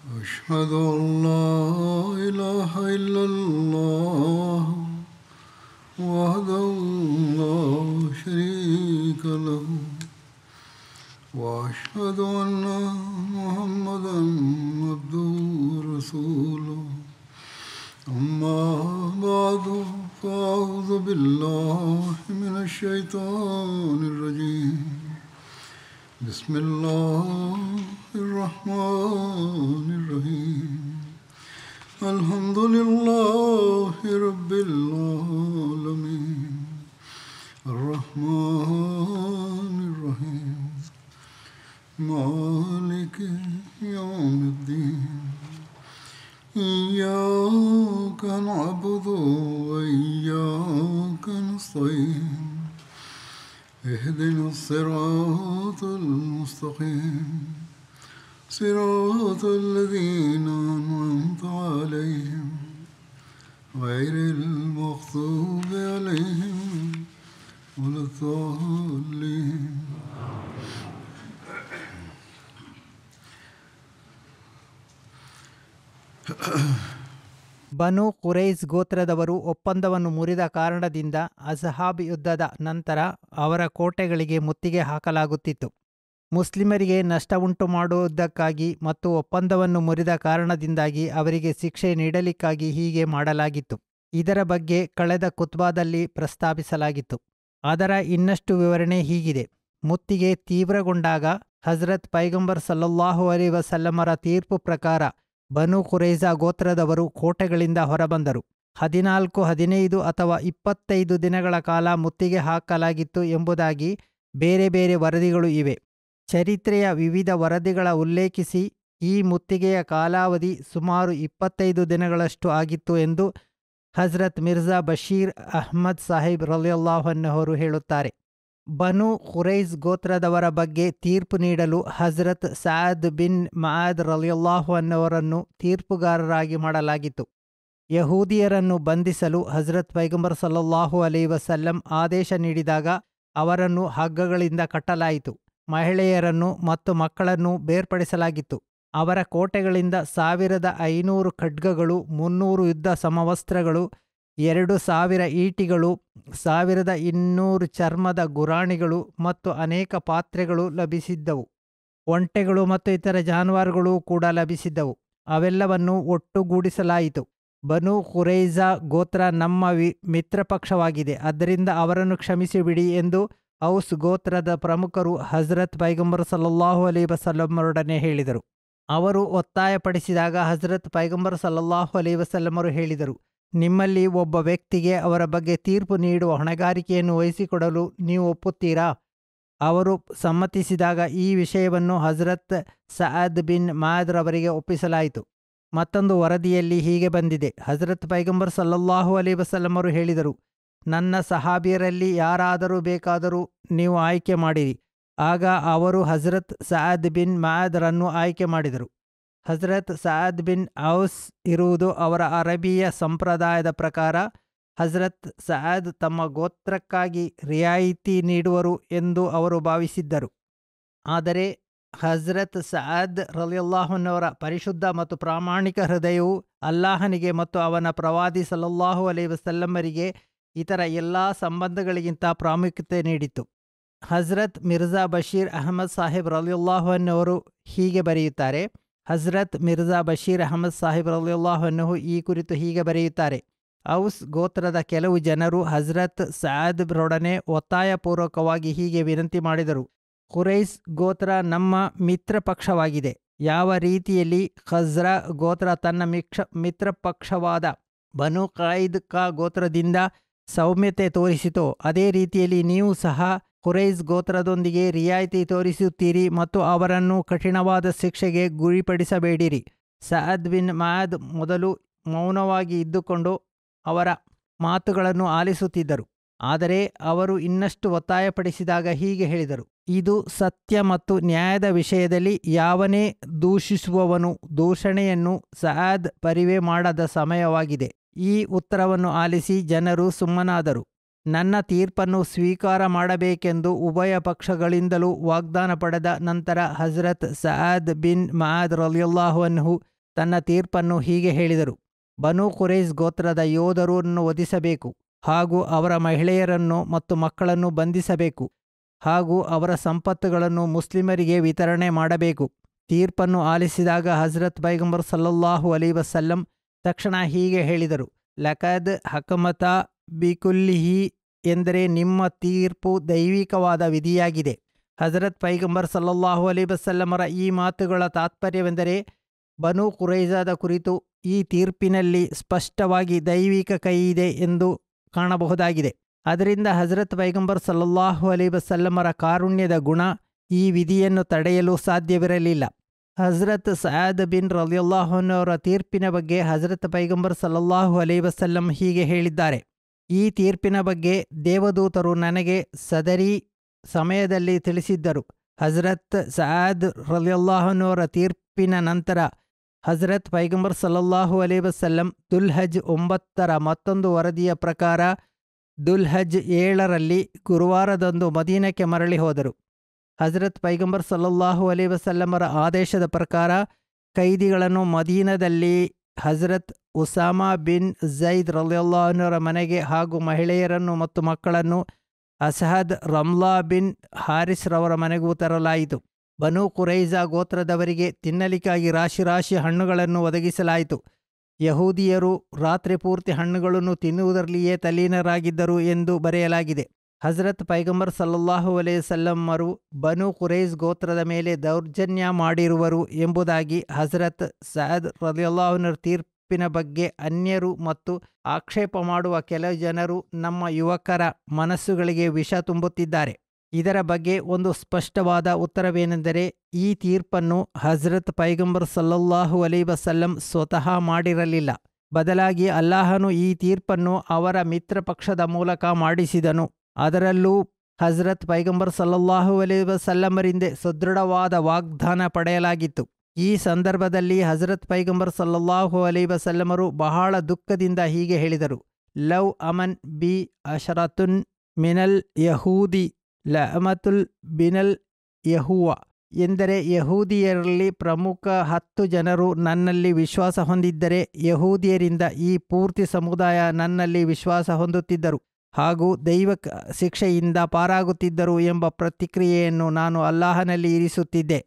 أشهد أن لا إله إلا الله وحده لا شريك له وأشهد أن محمدا عبده ورسوله أما بعد فأعوذ بالله من الشيطان الرجيم بسم الله الرحمن الرحيم الحمد لله رب العالمين الرحمن الرحيم مالك يوم الدين إياك نعبد وإياك نستعين اهدنا الصراط المستقيم صراط الذين أنعمت عليهم غير المغضوب عليهم ولا الضالين. ಬನು ಕುರೈಜ್ ಗೋತ್ರದವರು ಒಪ್ಪಂದವನ್ನು ಮುರಿದ ಕಾರಣದಿಂದ ಅಸ್ಹಾಬ್ ಯುದ್ಧದ ನಂತರ ಅವರ ಕೋಟೆಗಳಿಗೆ ಮುತ್ತಿಗೆ ಹಾಕಲಾಗುತ್ತಿತ್ತು. ಮುಸ್ಲಿಮರಿಗೆ ನಷ್ಟವುಂಟು ಮಾಡುವುದಕ್ಕಾಗಿ ಮತ್ತು ಒಪ್ಪಂದವನ್ನು ಮುರಿದ ಕಾರಣದಿಂದಾಗಿ ಅವರಿಗೆ ಶಿಕ್ಷೆ ನೀಡಲಿಕ್ಕಾಗಿ ಹೀಗೆ ಮಾಡಲಾಗಿತ್ತು. ಇದರ ಬಗ್ಗೆ ಕಳೆದ ಕುತ್ಬಾದಲ್ಲಿ ಪ್ರಸ್ತಾಪಿಸಲಾಗಿತ್ತು. ಅದರ ಇನ್ನಷ್ಟು ವಿವರಣೆ ಹೀಗಿದೆ. ಮುತ್ತಿಗೆ ತೀವ್ರಗೊಂಡಾಗ ಹಜರತ್ ಪೈಗಂಬರ್ ಸಲ್ಲಲ್ಲಾಹು ಅಲೈಹಿ ವಸಲ್ಲಮರ ತೀರ್ಪು ಪ್ರಕಾರ ಬನು ಕುರೈಜಾ ಗೋತ್ರದವರು ಕೋಟೆಗಳಿಂದ ಹೊರಬಂದರು. 14, 15 ಅಥವಾ 25 ದಿನಗಳ ಕಾಲ ಮುತ್ತಿಗೆ ಹಾಕಲಾಗಿತ್ತು ಎಂಬುದಾಗಿ ಬೇರೆ ಬೇರೆ ವರದಿಗಳು ಇವೆ. ಚರಿತ್ರೆಯ ವಿವಿಧ ವರದಿಗಳ ಉಲ್ಲೇಖಿಸಿ ಈ ಮುತ್ತಿಗೆಯ ಕಾಲಾವಧಿ ಸುಮಾರು 25 ದಿನಗಳಷ್ಟು ಆಗಿತ್ತು ಎಂದು ಹಜರತ್ ಮಿರ್ಜಾ ಬಶೀರ್ ಅಹ್ಮದ್ ಸಾಹಿಬ್ ರಲಿಯಲ್ಲಾಹು ಅನ್ಹು ಹೇಳುತ್ತಾರೆ. ಬನು ಖುರೈಜ್ ಗೋತ್ರದವರ ಬಗ್ಗೆ ತೀರ್ಪು ನೀಡಲು ಹಜರತ್ ಸಅದ್ ಬಿನ್ ಮಆದ್ ರಲಿಯಲ್ಲಾಹು ಅನ್ಹವರನ್ನು ತೀರ್ಪುಗಾರರಾಗಿ ಮಾಡಲಾಗಿತ್ತು. ಯಹೂದಿಯರನ್ನು ಬಂಧಿಸಲು ಹಜರತ್ ಪೈಗಂಬರ್ ಸಲ್ಲಲ್ಲಾಹು ಅಲೈಹಿ ವಸಲ್ಲಂ ಆದೇಶ ನೀಡಿದಾಗ ಅವರನ್ನು ಹಗ್ಗಗಳಿಂದ ಕಟ್ಟಲಾಯಿತು. ಮಹಿಳೆಯರನ್ನು ಮತ್ತು ಮಕ್ಕಳನ್ನು ಬೇರ್ಪಡಿಸಲಾಗಿತ್ತು. ಅವರ ಕೋಟೆಗಳಿಂದ 1500 ಖಡ್ಗಗಳು, 300 ಯುದ್ಧ ಸಮವಸ್ತ್ರಗಳು, 2000 ಈಟಿಗಳು, 1200 ಚರ್ಮದ ಗುರಾಣಿಗಳು ಮತ್ತು ಅನೇಕ ಪಾತ್ರೆಗಳು ಲಭಿಸಿದ್ದವು. ಒಂಟೆಗಳು ಮತ್ತು ಇತರ ಜಾನುವಾರುಗಳು ಕೂಡ ಲಭಿಸಿದ್ದವು. ಅವೆಲ್ಲವನ್ನು ಒಟ್ಟುಗೂಡಿಸಲಾಯಿತು. ಬನು ಖುರೈಜಾ ಗೋತ್ರ ನಮ್ಮ ಮಿತ್ರಪಕ್ಷವಾಗಿದೆ, ಆದ್ದರಿಂದ ಅವರನ್ನು ಕ್ಷಮಿಸಿಬಿಡಿ ಎಂದು ಔಸ್ ಗೋತ್ರದ ಪ್ರಮುಖರು ಹಜರತ್ ಪೈಗಂಬರ್ ಸಲ್ಲಲ್ಲಾಹು ಅಲೈಹಿ ವಸಲ್ಲಮರೊಡನೆ ಹೇಳಿದರು. ಅವರು ಒತ್ತಾಯಪಡಿಸಿದಾಗ ಹಜರತ್ ಪೈಗಂಬರ್ ಸಲ್ಲಲ್ಲಾಹು ಅಲೈಹಿ ವಸಲ್ಲಮರು ಹೇಳಿದರು, ನಿಮ್ಮಲ್ಲಿ ಒಬ್ಬ ವ್ಯಕ್ತಿಗೆ ಅವರ ಬಗ್ಗೆ ತೀರ್ಪು ನೀಡುವ ಹೊಣೆಗಾರಿಕೆಯನ್ನು ವಹಿಸಿಕೊಡಲು ನೀವು ಒಪ್ಪುತ್ತೀರಾ? ಅವರು ಸಮ್ಮತಿಸಿದಾಗ ಈ ವಿಷಯವನ್ನು ಹಜರತ್ ಸಅದ್ ಬಿನ್ ಮಆದ್ ರವರಿಗೆ ಒಪ್ಪಿಸಲಾಯಿತು. ಮತ್ತೊಂದು ವರದಿಯಲ್ಲಿ ಹೀಗೆ ಬಂದಿದೆ. ಹಜರತ್ ಪೈಗಂಬರ್ ಸಲ್ಲಲ್ಲಾಹು ಅಲೈಹಿ ವಸಲ್ಲಮರು ಹೇಳಿದರು, ನನ್ನ ಸಹಾಬಿಯರಲ್ಲಿ ಯಾರಾದರೂ ಬೇಕಾದರೂ ನೀವು ಆಯ್ಕೆ ಮಾಡಿರಿ. ಆಗ ಅವರು ಹಜರತ್ ಸಅದ್ ಬಿನ್ ಮಆದ್ ರನ್ನು ಆಯ್ಕೆ ಮಾಡಿದರು. ಹಜರತ್ ಸಅದ್ ಬಿನ್ ಔಸ್ ಇರುವುದು ಅವರ ಅರಬಿಯ ಸಂಪ್ರದಾಯದ ಪ್ರಕಾರ ಹಜರತ್ ಸಅದ್ ತಮ್ಮ ಗೋತ್ರಕ್ಕಾಗಿ ರಿಯಾಯಿತಿ ನೀಡುವರು ಎಂದು ಅವರು ಭಾವಿಸಿದ್ದರು. ಆದರೆ ಹಜರತ್ ಸಅದ್ ರಲಿಯಲ್ಲಾಹು ಅನ್ಹುವರ ಪರಿಶುದ್ಧ ಮತ್ತು ಪ್ರಾಮಾಣಿಕ ಹೃದಯವು ಅಲ್ಲಾಹನಿಗೆ ಮತ್ತು ಅವನ ಪ್ರವಾದಿ ಸಲ್ಲಲ್ಲಾಹು ಅಲೈಹಿ ವಸಲ್ಲಮರಿಗೆ ಇತರ ಎಲ್ಲ ಸಂಬಂಧಗಳಿಗಿಂತ ಪ್ರಾಮುಖ್ಯತೆ ನೀಡಿತು. ಹಜರತ್ ಮಿರ್ಜಾ ಬಶೀರ್ ಅಹಮದ್ ಸಾಹಿಬ್ ರಲಿಯಲ್ಲಾಹು ಅನ್ಹು ಹೀಗೆ ಬರೆಯುತ್ತಾರೆ. ಹಜರತ್ ಮಿರ್ಜಾ ಬಶೀರ್ ಅಹಮದ್ ಸಾಹಿಬ್ ರಲಿಯಲ್ಲಾಹು ಅನ್ಹು ಈ ಕುರಿತು ಹೀಗೆ ಬರೆಯುತ್ತಾರೆ. ಔಸ್ ಗೋತ್ರದ ಕೆಲವು ಜನರು ಹಜರತ್ ಸಅದ್ ರೊಡನೆ ಒತ್ತಾಯಪೂರ್ವಕವಾಗಿ ಹೀಗೆ ವಿನಂತಿ ಮಾಡಿದರು, ಖುರೈಸ್ ಗೋತ್ರ ನಮ್ಮ ಮಿತ್ರಪಕ್ಷವಾಗಿದೆ. ಯಾವ ರೀತಿಯಲ್ಲಿ ಖಜ್ರಾ ಗೋತ್ರ ತನ್ನ ಮಿತ್ರಪಕ್ಷವಾದ ಬನು ಖೈನುಖಾ ಗೋತ್ರದಿಂದ ಸೌಮ್ಯತೆ ತೋರಿಸಿತೋ ಅದೇ ರೀತಿಯಲ್ಲಿ ನೀವು ಸಹ ಖುರೈಸ್ ಗೋತ್ರದೊಂದಿಗೆ ರಿಯಾಯಿತಿ ತೋರಿಸುತ್ತೀರಿ ಮತ್ತು ಅವರನ್ನು ಕಠಿಣವಾದ ಶಿಕ್ಷೆಗೆ ಗುರಿಪಡಿಸಬೇಡಿರಿ. ಸಅದ್ ಬಿನ್ ಮಆದ್ ಮೊದಲು ಮೌನವಾಗಿ ಇದ್ದುಕೊಂಡು ಅವರ ಮಾತುಗಳನ್ನು ಆಲಿಸುತ್ತಿದ್ದರು. ಆದರೆ ಅವರು ಇನ್ನಷ್ಟು ಒತ್ತಾಯಪಡಿಸಿದಾಗ ಹೀಗೆ ಹೇಳಿದರು, ಇದು ಸತ್ಯ ಮತ್ತು ನ್ಯಾಯದ ವಿಷಯದಲ್ಲಿ ಯಾವನೇ ದೂಷಿಸುವವನು ದೂಷಣೆಯನ್ನು ಸಅದ್ ಪರಿವೆ ಮಾಡದ ಸಮಯವಾಗಿದೆ. ಈ ಉತ್ತರವನ್ನು ಆಲಿಸಿ ಜನರು ಸುಮ್ಮನಾದರು. ನನ್ನ ತೀರ್ಪನ್ನು ಸ್ವೀಕಾರ ಮಾಡಬೇಕೆಂದು ಉಭಯ ಪಕ್ಷಗಳಿಂದಲೂ ವಾಗ್ದಾನ ಪಡೆದ ನಂತರ ಹಜರತ್ ಸಅದ್ ಬಿನ್ ಮಆದ್ ರಲಿಯಲ್ಲಾಹು ಅನ್ಹು ತನ್ನ ತೀರ್ಪನ್ನು ಹೀಗೆ ಹೇಳಿದರು: ಬನು ಕುರೈಜ್ ಗೋತ್ರದ ಯೋಧರನ್ನು ವಧಿಸಬೇಕು ಹಾಗೂ ಅವರ ಮಹಿಳೆಯರನ್ನು ಮತ್ತು ಮಕ್ಕಳನ್ನು ಬಂಧಿಸಬೇಕು ಹಾಗೂ ಅವರ ಸಂಪತ್ತುಗಳನ್ನು ಮುಸ್ಲಿಮರಿಗೆ ವಿತರಣೆ ಮಾಡಬೇಕು. ತೀರ್ಪನ್ನು ಆಲಿಸಿದಾಗ ಹಜರತ್ ಪೈಗಂಬರ್ ಸಲ್ಲಲ್ಲಾಹು ಅಲೈಹಿ ವಸಲ್ಲಂ ತಕ್ಷಣ ಹೀಗೆ ಹೇಳಿದರು: ಲಕದ್ ಹಕಮತ ಬಿಕುಲ್ಲಿಹಿ, ಎಂದರೆ ನಿಮ್ಮ ತೀರ್ಪು ದೈವಿಕವಾದ ವಿಧಿಯಾಗಿದೆ. ಹಜರತ್ ಪೈಗಂಬರ್ ಸಲ್ಲಲ್ಲಾಹು ಅಲೈಹಿ ವಸಲ್ಲಮರ ಈ ಮಾತುಗಳ ತಾತ್ಪರ್ಯವೆಂದರೆ, ಬನು ಕುರೈಜಾದ ಕುರಿತು ಈ ತೀರ್ಪಿನಲ್ಲಿ ಸ್ಪಷ್ಟವಾಗಿ ದೈವಿಕ ಕೈ ಇದೆ ಎಂದು ಕಾಣಬಹುದಾಗಿದೆ. ಅದರಿಂದ ಹಜರತ್ ಪೈಗಂಬರ್ ಸಲ್ಲಲ್ಲಾಹು ಅಲೈಹಿ ವಸಲ್ಲಮರ ಕಾರುಣ್ಯದ ಗುಣ ಈ ವಿಧಿಯನ್ನು ತಡೆಯಲು ಸಾಧ್ಯವಿರಲಿಲ್ಲ. ಹಜರತ್ ಸಅದ್ ಬಿನ್ ರಲಿಯಲ್ಲಾಹು ಅನ್ಹು ಅವರ ತೀರ್ಪಿನ ಬಗ್ಗೆ ಹಜರತ್ ಪೈಗಂಬರ್ ಸಲ್ಲಲ್ಲಾಹು ಅಲೈಹಿ ವಸಲ್ಲಂ ಹೀಗೆ ಹೇಳಿದ್ದಾರೆ: ಈ ತೀರ್ಪಿನ ಬಗ್ಗೆ ದೇವದೂತರು ನನಗೆ ಸದರಿ ಸಮಯದಲ್ಲಿ ತಿಳಿಸಿದ್ದರು. ಹಜರತ್ ಸಅದ್ ರಲಿಯಲ್ಲಾಹು ಅನ್ಹು ಅವರ ತೀರ್ಪಿನ ನಂತರ ಹಜರತ್ ಪೈಗಂಬರ್ ಸಲ್ಲಲ್ಲಾಹು ಅಲೈಹಿ ವಸಲ್ಲಂ ದುಲ್ಹಜ್ 9ರ ಮತ್ತೊಂದು ವರದಿಯ ಪ್ರಕಾರ ದುಲ್ಹಜ್ 7ರಲ್ಲಿ ಗುರುವಾರದಂದು ಮದೀನಕ್ಕೆ ಮರಳಿ ಹೋದರು. ಹಜರತ್ ಪೈಗಂಬರ್ ಸಲ್ಲಲ್ಲಾಹು ಅಲೈಹಿ ವಸಲ್ಲಮರ ಆದೇಶದ ಪ್ರಕಾರ ಕೈದಿಗಳನ್ನು ಮದೀನದಲ್ಲಿ ಹಜರತ್ ಉಸಾಮಾ ಬಿನ್ ಝೈದ್ ರಲಿಯಲ್ಲಾಹು ಅನ್ಹುರ ಮನೆಗೆ ಹಾಗೂ ಮಹಿಳೆಯರನ್ನು ಮತ್ತು ಮಕ್ಕಳನ್ನು ಅಸಹದ್ ರಮ್ಲಾ ಬಿನ್ ಹಾರಿಸ್ ರವರ ಮನೆಗೂ ತರಲಾಯಿತು. ಬನು ಕುರೈಜಾ ಗೋತ್ರದವರಿಗೆ ತಿನ್ನಲಿಕ್ಕಾಗಿ ರಾಶಿ ರಾಶಿ ಹಣ್ಣುಗಳನ್ನು ಒದಗಿಸಲಾಯಿತು. ಯಹೂದಿಯರು ರಾತ್ರಿ ಪೂರ್ತಿ ಹಣ್ಣುಗಳನ್ನು ತಿನ್ನುವುದರಲ್ಲಿಯೇ ತಲ್ಲೀನರಾಗಿದ್ದರು ಎಂದು ಬರೆಯಲಾಗಿದೆ. ಹಜರತ್ ಪೈಗಂಬರ್ ಸಲ್ಲಲ್ಲಾಹು ಅಲೈಹಿ ವಸಲ್ಲಮರು ಬನು ಕುರೈಜ್ ಗೋತ್ರದ ಮೇಲೆ ದೌರ್ಜನ್ಯ ಮಾಡಿರುವರು ಎಂಬುದಾಗಿ ಹಜರತ್ ಸಅದ್ ರಲಿಯಲ್ಲಾಹು ಅನ್ಹು ತೀರ್ಪಿನ ಬಗ್ಗೆ ಅನ್ಯರು ಮತ್ತು ಆಕ್ಷೇಪ ಮಾಡುವ ಕೆಲವು ಜನರು ನಮ್ಮ ಯುವಕರ ಮನಸ್ಸುಗಳಿಗೆ ವಿಷ ತುಂಬುತ್ತಿದ್ದಾರೆ. ಇದರ ಬಗ್ಗೆ ಒಂದು ಸ್ಪಷ್ಟವಾದ ಉತ್ತರವೇನೆಂದರೆ, ಈ ತೀರ್ಪನ್ನು ಹಜರತ್ ಪೈಗಂಬರ್ ಸಲ್ಲಲ್ಲಾಹು ಅಲೈಹಿ ವಸಲ್ಲಂ ಸ್ವತಃ ಮಾಡಿರಲಿಲ್ಲ. ಬದಲಾಗಿ ಅಲ್ಲಾಹನು ಈ ತೀರ್ಪನ್ನು ಅವರ ಮಿತ್ರಪಕ್ಷದ ಮೂಲಕ ಮಾಡಿಸಿದನು. ಅದರಲ್ಲೂ ಹಜರತ್ ಪೈಗಂಬರ್ ಸಲ್ಲಲ್ಲಾಹು ಅಲೈಹಿ ವಸಲ್ಲಮರಿಂದ ಸುದೃಢವಾದ ವಾಗ್ದಾನ ಪಡೆಯಲಾಗಿತ್ತು. ಈ ಸಂದರ್ಭದಲ್ಲಿ ಹಜರತ್ ಪೈಗಂಬರ್ ಸಲ್ಲಲ್ಲಾಹು ಅಲೈಹಿ ವಸಲ್ಲಮರು ಬಹಳ ದುಃಖದಿಂದ ಹೀಗೆ ಹೇಳಿದರು: ಲವ್ ಅಮನ್ ಬಿ ಅಶರತುನ್ ಮಿನಲ್ ಯಹೂದಿ ಲಅಮತುಲ್ ಬಿನಲ್ ಯಹುವ, ಎಂದರೆ ಯಹೂದಿಯರಲ್ಲಿ ಪ್ರಮುಖ 10 ಜನರು ನನ್ನಲ್ಲಿ ವಿಶ್ವಾಸ ಹೊಂದಿದ್ದರೆ ಯಹೂದಿಯರಿಂದ ಈ ಪೂರ್ತಿ ಸಮುದಾಯ ನನ್ನಲ್ಲಿ ವಿಶ್ವಾಸ ಹೊಂದುತ್ತಿದ್ದರು ಹಾಗೂ ದೈವ ಶಿಕ್ಷೆಯಿಂದ ಪಾರಾಗುತ್ತಿದ್ದರು ಎಂಬ ಪ್ರತಿಕ್ರಿಯೆಯನ್ನು ನಾನು ಅಲ್ಲಾಹನಲ್ಲಿ ಇರಿಸುತ್ತಿದ್ದೆ.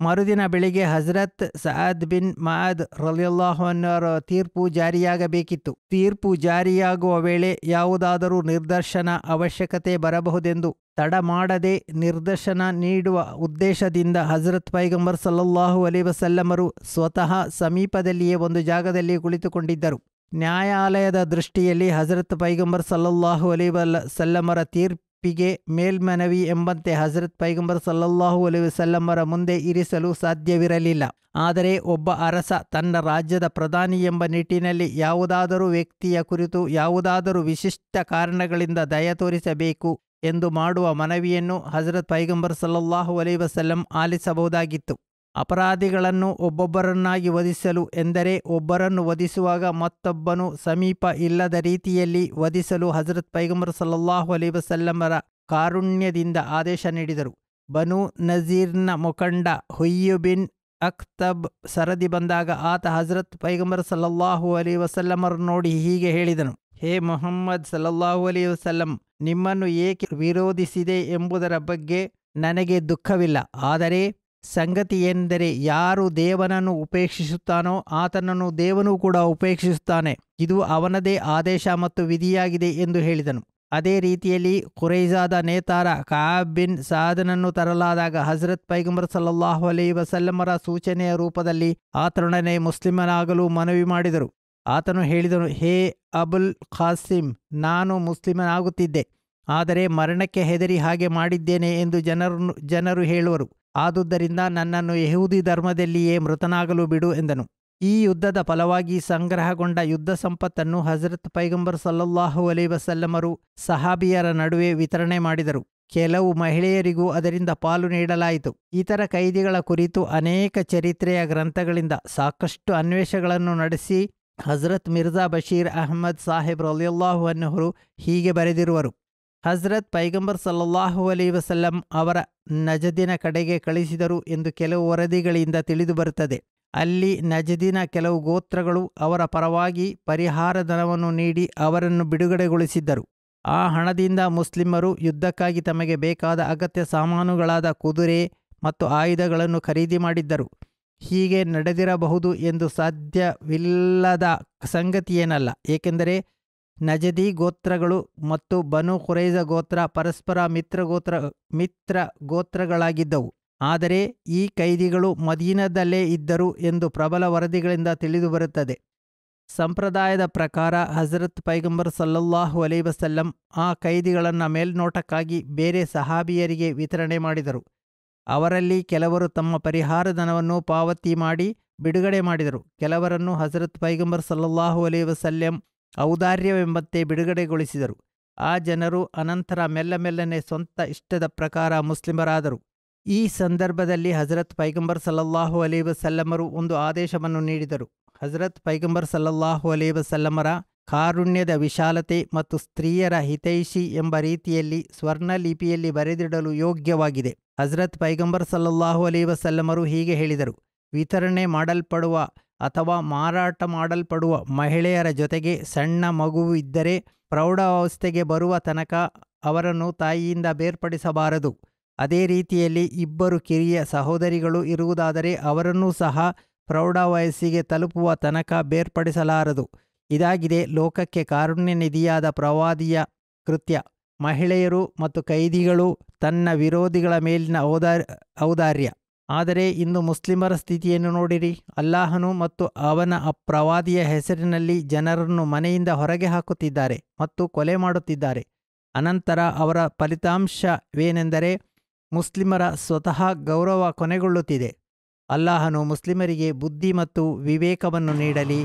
ಮರುದಿನ ಬೆಳಿಗ್ಗೆ ಹಜರತ್ ಸಅದ್ ಬಿನ್ ಮಅದ್ ರಲಿಯಲ್ಲಾಹು ಅನ್ಹು ತೀರ್ಪು ಜಾರಿಯಾಗಬೇಕಿತ್ತು. ತೀರ್ಪು ಜಾರಿಯಾಗುವ ವೇಳೆ ಯಾವುದಾದರೂ ನಿದರ್ಶನ ಅವಶ್ಯಕತೆ ಬರಬಹುದೆಂದು ತಡ ಮಾಡದೆ ನಿರ್ದೇಶನ ನೀಡುವ ಉದ್ದೇಶದಿಂದ ಹಜರತ್ ಪೈಗಂಬರ್ ಸಲ್ಲಲ್ಲಾಹು ಅಲೈಹಿ ವಸಲ್ಲಮರು ಸ್ವತಃ ಸಮೀಪದಲ್ಲಿಯೇ ಒಂದು ಜಾಗದಲ್ಲಿ ಕುಳಿತುಕೊಂಡಿದ್ದರು. ನ್ಯಾಯಾಲಯದ ದೃಷ್ಟಿಯಲ್ಲಿ ಹಜರತ್ ಪೈಗಂಬರ್ ಸಲ್ಲಲ್ಲಾಹು ಅಲೈಹಿ ವಸಲ್ಲಮರ ತೀರ್ಪಿಗೆ ಮೇಲ್ಮನವಿ ಎಂಬಂತೆ ಹಜರತ್ ಪೈಗಂಬರ್ ಸಲ್ಲಲ್ಲಾಹು ಅಲೈಹಿ ವಸಲ್ಲಮರ ಮುಂದೆ ಇರಿಸಲು ಸಾಧ್ಯವಿರಲಿಲ್ಲ. ಆದರೆ ಒಬ್ಬ ಅರಸ ತನ್ನ ರಾಜ್ಯದ ಪ್ರಧಾನಿ ಎಂಬ ನಿಟ್ಟಿನಲ್ಲಿ ಯಾವುದಾದರೂ ವ್ಯಕ್ತಿಯ ಕುರಿತು ಯಾವುದಾದರೂ ವಿಶಿಷ್ಟ ಕಾರಣಗಳಿಂದ ದಯ ತೋರಿಸಬೇಕು ಎಂದು ಮಾಡುವ ಮನವಿಯನ್ನು ಹಜರತ್ ಪೈಗಂಬರ್ ಸಲ್ಲಲ್ಲಾಹು ಅಲೈಹಿ ವಸಲ್ಲಂ ಆಲಿಸಬಹುದಾಗಿತ್ತು. ಅಪರಾಧಿಗಳನ್ನು ಒಬ್ಬೊಬ್ಬರನ್ನಾಗಿ ವಧಿಸಲು ಎಂದರೆ ಒಬ್ಬರನ್ನು ವಧಿಸುವಾಗ ಮತ್ತೊಬ್ಬನು ಸಮೀಪ ಇಲ್ಲದ ರೀತಿಯಲ್ಲಿ ವಧಿಸಲು ಹಜರತ್ ಪೈಗಂಬರ್ ಸಲ್ಲಲ್ಲಾಹು ಅಲೈಹಿ ವಸಲ್ಲಮರ ಕಾರುಣ್ಯದಿಂದ ಆದೇಶ ನೀಡಿದರು. ಬನು ನಜೀರ್ನ ಮುಖಂಡ ಹುಯ್ಯು ಬಿನ್ ಅಖ್ತಬ್ ಸರದಿ ಬಂದಾಗ ಆತ ಹಜರತ್ ಪೈಗಂಬರ್ ಸಲ್ಲಲ್ಲಾಹು ಅಲೈಹಿ ವಸಲ್ಲಮರನ್ನು ನೋಡಿ ಹೀಗೆ ಹೇಳಿದನು: ಹೇ ಮುಹಮ್ಮದ್ ಸಲ್ಲಲ್ಲಾಹು ಅಲೈಹಿ ವಸಲ್ಲಂ, ನಿಮ್ಮನ್ನು ಏಕೆ ವಿರೋಧಿಸಿದೆ ಎಂಬುದರ ಬಗ್ಗೆ ನನಗೆ ದುಃಖವಿಲ್ಲ. ಆದರೆ ಸಂಗತಿ ಎಂದರೆ ಯಾರು ದೇವನನ್ನು ಉಪೇಕ್ಷಿಸುತ್ತಾನೋ ಆತನನ್ನು ದೇವನೂ ಕೂಡ ಉಪೇಕ್ಷಿಸುತ್ತಾನೆ. ಇದು ಅವನದೇ ಆದೇಶ ಮತ್ತು ವಿಧಿಯಾಗಿದೆ ಎಂದು ಹೇಳಿದನು. ಅದೇ ರೀತಿಯಲ್ಲಿ ಕುರೈಜಾದ ನೇತಾರ ಕಅಬ್ ಬಿನ್ ಸಾದನನ್ನು ತರಲಾದಾಗ ಹಜರತ್ ಪೈಗಂಬರ್ ಸಲ್ಲಲ್ಲಾಹು ಅಲೈಹಿ ವಸಲ್ಲಮರ ಸೂಚನೆಯ ರೂಪದಲ್ಲಿ ಆತನೊಡನೆ ಮುಸ್ಲಿಮನಾಗಲು ಮನವಿ ಮಾಡಿದರು. ಆತನು ಹೇಳಿದನು: ಹೇ ಅಬುಲ್ ಖಾಸಿಮ್, ನಾನು ಮುಸ್ಲಿಮನಾಗುತ್ತಿದ್ದೆ, ಆದರೆ ಮರಣಕ್ಕೆ ಹೆದರಿ ಹಾಗೆ ಮಾಡಿದ್ದೇನೆ ಎಂದು ಜನರು ಹೇಳುವರು. ಆದುದರಿಂದ ನನ್ನನ್ನು ಯಹೂದಿ ಧರ್ಮದಲ್ಲಿಯೇ ಮೃತನಾಗಲು ಬಿಡು ಎಂದನು. ಈ ಯುದ್ಧದ ಫಲವಾಗಿ ಸಂಗ್ರಹಗೊಂಡ ಯುದ್ಧ ಸಂಪತ್ತನ್ನು ಹಜರತ್ ಪೈಗಂಬರ್ ಸಲ್ಲಲ್ಲಾಹು ಅಲೈಹಿ ವಸಲ್ಲಮರು ಸಹಾಬಿಯರ ನಡುವೆ ವಿತರಣೆ ಮಾಡಿದರು. ಕೆಲವು ಮಹಿಳೆಯರಿಗೂ ಅದರಿಂದ ಪಾಲು ನೀಡಲಾಯಿತು. ಇತರ ಕೈದಿಗಳ ಕುರಿತು ಅನೇಕ ಚರಿತ್ರೆಯ ಗ್ರಂಥಗಳಿಂದ ಸಾಕಷ್ಟು ಅನ್ವೇಷಣೆಗಳನ್ನು ನಡೆಸಿ ಹಜರತ್ ಮಿರ್ಜಾ ಬಶೀರ್ ಅಹ್ಮದ್ ಸಾಹೇಬ್ ರಲಿಯಲ್ಲಾಹು ಅನ್ಹು ಹೀಗೆ ಬರೆದಿರುವರು: ಹಜರತ್ ಪೈಗಂಬರ್ ಸಲ್ಲಲ್ಲಾಹು ಅಲೈಹಿ ವಸಲ್ಲಂ ಅವರ ನಜದಿನ ಕಡೆಗೆ ಕಳಿಸಿದರು ಎಂದು ಕೆಲವು ವರದಿಗಳಿಂದ ತಿಳಿದು ಬರುತ್ತದೆ. ಅಲ್ಲಿ ನಜದಿನ ಕೆಲವು ಗೋತ್ರಗಳು ಅವರ ಪರವಾಗಿ ಪರಿಹಾರ ಧನವನ್ನು ನೀಡಿ ಅವರನ್ನು ಬಿಡುಗಡೆಗೊಳಿಸಿದ್ದರು. ಆ ಹಣದಿಂದ ಮುಸ್ಲಿಮರು ಯುದ್ಧಕ್ಕಾಗಿ ತಮಗೆ ಬೇಕಾದ ಅಗತ್ಯ ಸಾಮಾನುಗಳಾದ ಕುದುರೆ ಮತ್ತು ಆಯುಧಗಳನ್ನು ಖರೀದಿ ಮಾಡಿದ್ದರು. ಹೀಗೆ ನಡೆದಿರಬಹುದು ಎಂದು ಸಾಧ್ಯವಿಲ್ಲದ ಸಂಗತಿಯೇನಲ್ಲ, ಏಕೆಂದರೆ ನಜದಿ ಗೋತ್ರಗಳು ಮತ್ತು ಬನು ಖುರೈಜ ಗೋತ್ರ ಪರಸ್ಪರ ಮಿತ್ರ ಗೋತ್ರಗಳಾಗಿದ್ದವು. ಆದರೆ ಈ ಕೈದಿಗಳು ಮದೀನದಲ್ಲೇ ಇದ್ದರು ಎಂದು ಪ್ರಬಲ ವರದಿಗಳಿಂದ ತಿಳಿದುಬರುತ್ತದೆ. ಸಂಪ್ರದಾಯದ ಪ್ರಕಾರ ಹಜರತ್ ಪೈಗಂಬರ್ ಸಲ್ಲಲ್ಲಾಹು ಅಲೈಹಿ ವಸಲ್ಲಂ ಆ ಕೈದಿಗಳನ್ನು ಮೇಲ್ನೋಟಕ್ಕಾಗಿ ಬೇರೆ ಸಹಾಬಿಯರಿಗೆ ವಿತರಣೆ ಮಾಡಿದರು. ಅವರಲ್ಲಿ ಕೆಲವರು ತಮ್ಮ ಪರಿಹಾರ ಧನವನ್ನು ಪಾವತಿ ಮಾಡಿ ಬಿಡುಗಡೆ ಮಾಡಿದರು. ಕೆಲವರನ್ನು ಹಜರತ್ ಪೈಗಂಬರ್ ಸಲ್ಲಲ್ಲಾಹು ಅಲೈಹಿ ವಸಲ್ಲಂ ಔದಾರ್ಯವೆಂಬಂತೆ ಬಿಡುಗಡೆಗೊಳಿಸಿದರು. ಆ ಜನರು ಅನಂತರ ಮೆಲ್ಲನೆ ಸ್ವಂತ ಇಷ್ಟದ ಪ್ರಕಾರ ಮುಸ್ಲಿಮರಾದರು. ಈ ಸಂದರ್ಭದಲ್ಲಿ ಹಜರತ್ ಪೈಗಂಬರ್ ಸಲ್ಲಲ್ಲಾಹು ಅಲೈಹಿ ವಸಲ್ಲಮರು ಒಂದು ಆದೇಶವನ್ನು ನೀಡಿದರು. ಹಜರತ್ ಪೈಗಂಬರ್ ಸಲ್ಲಲ್ಲಾಹು ಅಲೈಹಿ ವಸಲ್ಲಮರ ಕಾರುಣ್ಯದ ವಿಶಾಲತೆ ಮತ್ತು ಸ್ತ್ರೀಯರ ಹಿತೈಷಿ ಎಂಬ ರೀತಿಯಲ್ಲಿ ಸ್ವರ್ಣಲಿಪಿಯಲ್ಲಿ ಬರೆದಿಡಲು ಯೋಗ್ಯವಾಗಿದೆ. ಹಜರತ್ ಪೈಗಂಬರ್ ಸಲ್ಲಲ್ಲಾಹು ಅಲೈಹಿ ವಸಲ್ಲಮರು ಹೀಗೆ ಹೇಳಿದರು: ವಿತರಣೆ ಮಾಡಲ್ಪಡುವ ಅಥವಾ ಮಾರಾಟ ಮಾಡಲ್ಪಡುವ ಮಹಿಳೆಯರ ಜೊತೆಗೆ ಸಣ್ಣ ಮಗುವು ಇದ್ದರೆ ಪ್ರೌಢಾವಸ್ಥೆಗೆ ಬರುವ ತನಕ ಅವರನ್ನು ತಾಯಿಯಿಂದ ಬೇರ್ಪಡಿಸಬಾರದು. ಅದೇ ರೀತಿಯಲ್ಲಿ ಇಬ್ಬರು ಕಿರಿಯ ಸಹೋದರಿಗಳು ಇರುವುದಾದರೆ ಅವರನ್ನೂ ಸಹ ಪ್ರೌಢವಯಸ್ಸಿಗೆ ತಲುಪುವ ತನಕ ಬೇರ್ಪಡಿಸಲಾರದು. ಇದಾಗಿದೆ ಲೋಕಕ್ಕೆ ಕಾರುಣ್ಯ ನಿಧಿಯಾದ ಪ್ರವಾದಿಯ ಕೃತ್ಯ. ಮಹಿಳೆಯರು ಮತ್ತು ಕೈದಿಗಳು ತನ್ನ ವಿರೋಧಿಗಳ ಮೇಲಿನ ಔದಾರ್ಯ. ಆದರೆ ಇಂದು ಮುಸ್ಲಿಮರ ಸ್ಥಿತಿಯನ್ನು ನೋಡಿರಿ. ಅಲ್ಲಾಹನು ಮತ್ತು ಅವನ ಪ್ರವಾದಿಯ ಹೆಸರಿನಲ್ಲಿ ಜನರನ್ನು ಮನೆಯಿಂದ ಹೊರಗೆ ಹಾಕುತ್ತಿದ್ದಾರೆ ಮತ್ತು ಕೊಲೆ ಮಾಡುತ್ತಿದ್ದಾರೆ. ಅನಂತರ ಅವರ ಫಲಿತಾಂಶವೇನೆಂದರೆ ಮುಸ್ಲಿಮರ ಸ್ವತಃ ಗೌರವ ಕೊನೆಗೊಳ್ಳುತ್ತಿದೆ. ಅಲ್ಲಾಹನು ಮುಸ್ಲಿಮರಿಗೆ ಬುದ್ಧಿ ಮತ್ತು ವಿವೇಕವನ್ನು ನೀಡಲಿ.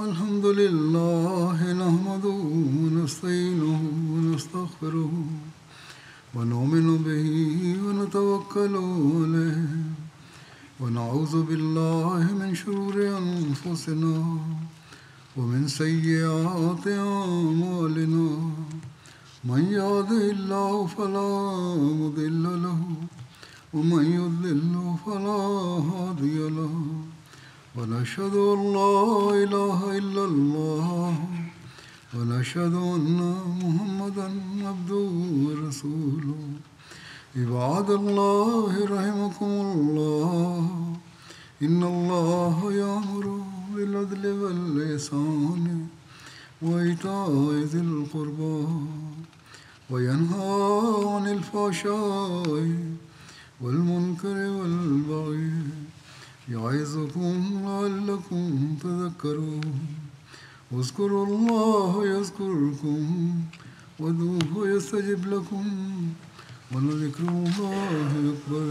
ಅಲ್ಹಮ್ದುಲಿಲ್ಲಾಹ್ ನಹ್ಮದುಹು ವ ನಸ್ತഈನುಹು ವ ನಸ್ತಗ್ಫಿರುಹು ವ ನು'ಮಿನು ಬಿಹಿ ವ ನತವಕ್ಕಲು ಅಲೈಹಿ ವ ನಅೂಜು ಬಿಲ್ಲಾಹಿ ಮಿನ್ ಶುರೂರಿ ಅನ್ಫುಸಿನಾ ವ ಮಿನ್ ಸಯ್ಯಿಆತಿ ಅಅಮಾಲಿನಾ ಮನ್ ಯಹ್ದಿಹಿಲ್ಲಾಹು ಫಲಾ ಮುದಿಲ್ಲ ಲಹು ವ ಮನ್ ಯುದ್ಲಿಲ್ಹು ಫಲಾ ಹಾದಿಯ ಲಹು ونشهد أن لا إله إلا الله ونشهد أن محمدا عبده ورسوله عباد الله رحمكم الله إن الله يأمر بالعدل والإحسان وإيتاء ذي القربى وينهى عن الفحشاء والمنكر والبغي يعظكم لعلكم تذكرون اذكروا الله يذكركم وادعوه يستجب لكم ولذكر الله أكبر.